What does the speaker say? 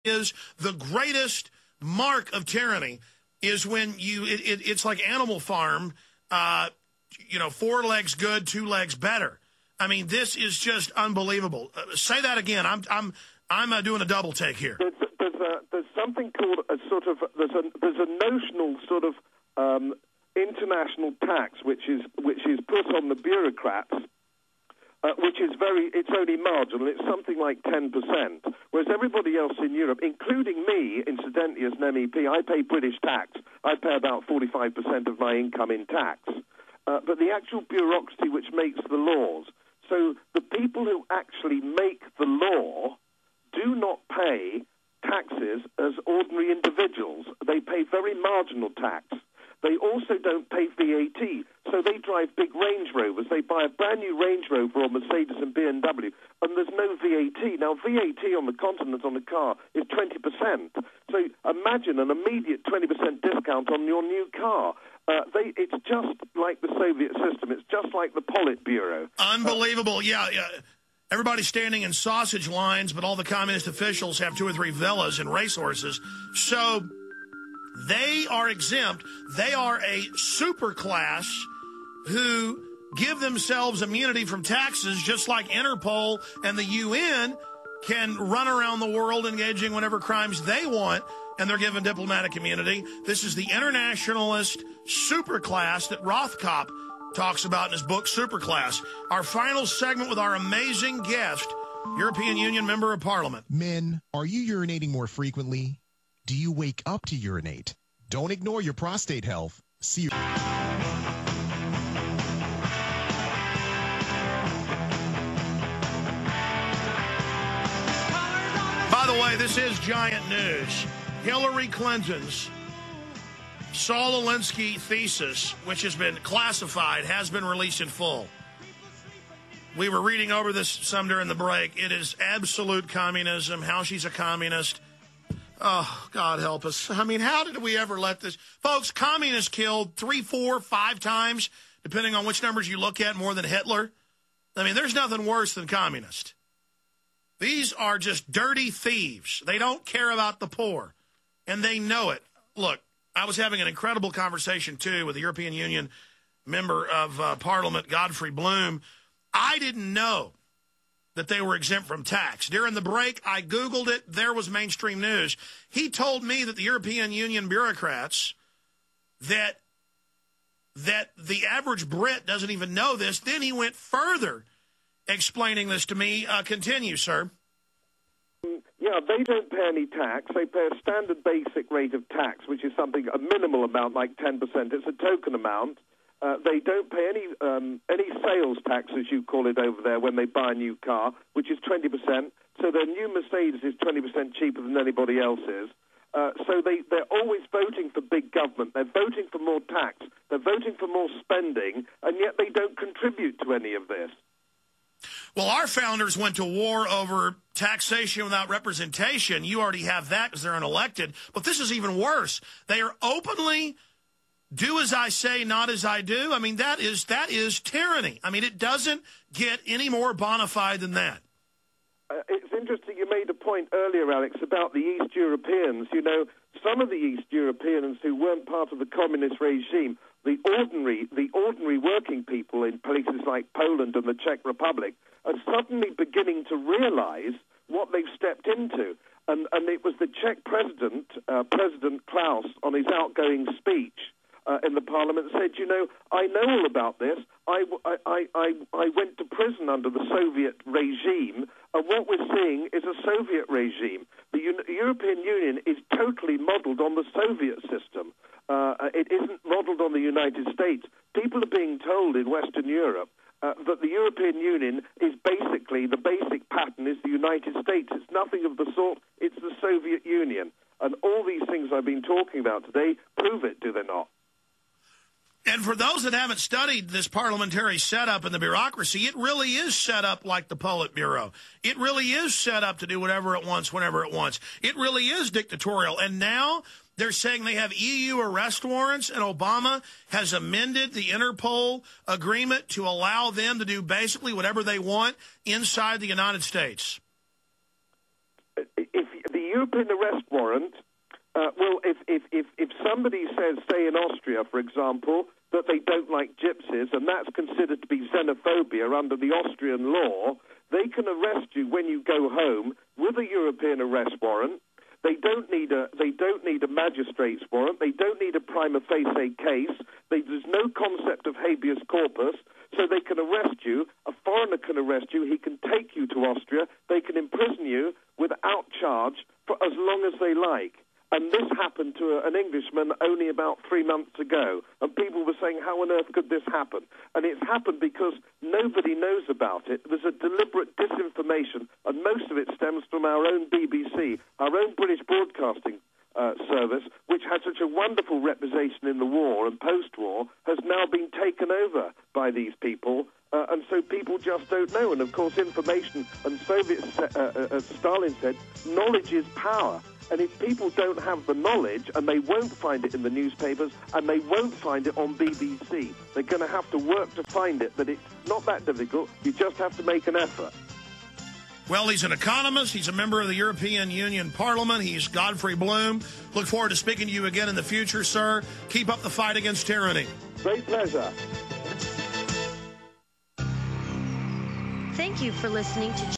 is the greatest mark of tyranny is when it's like Animal Farm, 4 legs good, 2 legs better. I mean, this is just unbelievable. Say that again. I'm doing a double take here. There's something called a sort of there's a notional sort of international tax which is put on the bureaucrats. Which is it's only marginal. It's something like 10%. Whereas everybody else in Europe, including me, incidentally, as an MEP, I pay British tax. I pay about 45% of my income in tax. But the actual bureaucracy which makes the laws, so the people who actually make the law do not pay taxes as ordinary individuals. They pay very marginal tax. They also don't pay VAT, so they drive big Range Rovers. They buy a brand new Range Rover or Mercedes and BMW, and there's no VAT. Now, VAT on the continent on a car is 20%. So imagine an immediate 20% discount on your new car. It's just like the Soviet system. It's just like the Politburo. Unbelievable. Yeah. Everybody's standing in sausage lines, but all the communist officials have 2 or 3 villas and racehorses. So they are exempt. They are a superclass who give themselves immunity from taxes, just like Interpol and the UN can run around the world engaging whatever crimes they want, and they're given diplomatic immunity. This is the internationalist superclass that Rothkopf talks about in his book, Superclass. Our final segment with our amazing guest, European Union Member of Parliament. Men, are you urinating more frequently? Do you wake up to urinate? Don't ignore your prostate health. See you. By the way, this is giant news. Hillary Clinton's Saul Alinsky thesis, which has been classified, has been released in full. We were reading over this some during the break. It is absolute communism, how she's a communist. Oh, God help us. I mean, how did we ever let this? Folks, communists killed 3, 4, 5 times, depending on which numbers you look at, more than Hitler. I mean, there's nothing worse than communist. These are just dirty thieves. They don't care about the poor, and they know it. Look, I was having an incredible conversation, too, with the European Union Member of Parliament, Godfrey Bloom. I didn't know that they were exempt from tax. During the break, I Googled it. There was mainstream news. He told me that the European Union bureaucrats, that the average Brit doesn't even know this. Then he went further explaining this to me. Continue, sir. Yeah, they don't pay any tax. They pay a standard basic rate of tax, which is a minimal amount, like 10%. It's a token amount. They don't pay any sales tax, as you call it over there, when they buy a new car, which is 20%. So their new Mercedes is 20% cheaper than anybody else's. So they're always voting for big government. They're voting for more tax. They're voting for more spending, and yet they don't contribute to any of this. Well, our founders went to war over taxation without representation. You already have that because they're unelected. But this is even worse. They are openly do as I say, not as I do. I mean, that is tyranny. I mean, it doesn't get any more bona fide than that. It's interesting you made a point earlier, Alex, about the East Europeans. You know, some of the East Europeans who weren't part of the communist regime, the ordinary working people in places like Poland and the Czech Republic, are suddenly beginning to realize what they've stepped into. And it was the Czech president, President Klaus, on his outgoing speech in the parliament, said, you know, I know all about this. I went to prison under the Soviet regime, and what we're seeing is a Soviet regime. The European Union is totally modeled on the Soviet system. It isn't modeled on the United States. People are being told in Western Europe that the European Union is basically, the basic pattern is the United States. It's nothing of the sort. It's the Soviet Union. And all these things I've been talking about today prove it, do they not? And for those that haven't studied this parliamentary setup and the bureaucracy, it really is set up like the Politburo. It really is set up to do whatever it wants, whenever it wants. It really is dictatorial. And now they're saying they have EU arrest warrants, and Obama has amended the Interpol agreement to allow them to do basically whatever they want inside the United States. If the European arrest warrant, well, if somebody says, say in Austria, for example, that they don't like gypsies, and that's considered to be xenophobia under the Austrian law, they can arrest you when you go home with a European arrest warrant. They don't need a magistrate's warrant. They don't need a prima facie case. There's no concept of habeus corpus, so they can arrest you. A foreigner can arrest you. He can take you to Austria. They can imprison you without charge for as long as they like. And this happened to an Englishman only about 3 months ago. And people were saying, how on earth could this happen? And it's happened because nobody knows about it. There's a deliberate disinformation, and most of it stems from our own BBC, our own British Broadcasting Service, which had such a wonderful representation in the war and post-war, has now been taken over by these people. And so people just don't know. And, of course, information, and Stalin said, knowledge is power. And if people don't have the knowledge, and they won't find it in the newspapers, and they won't find it on BBC, they're going to have to work to find it, that it's not that difficult. You just have to make an effort. Well, he's an economist. He's a member of the European Union Parliament. He's Godfrey Bloom. Look forward to speaking to you again in the future, sir. Keep up the fight against tyranny. Great pleasure. Thank you for listening to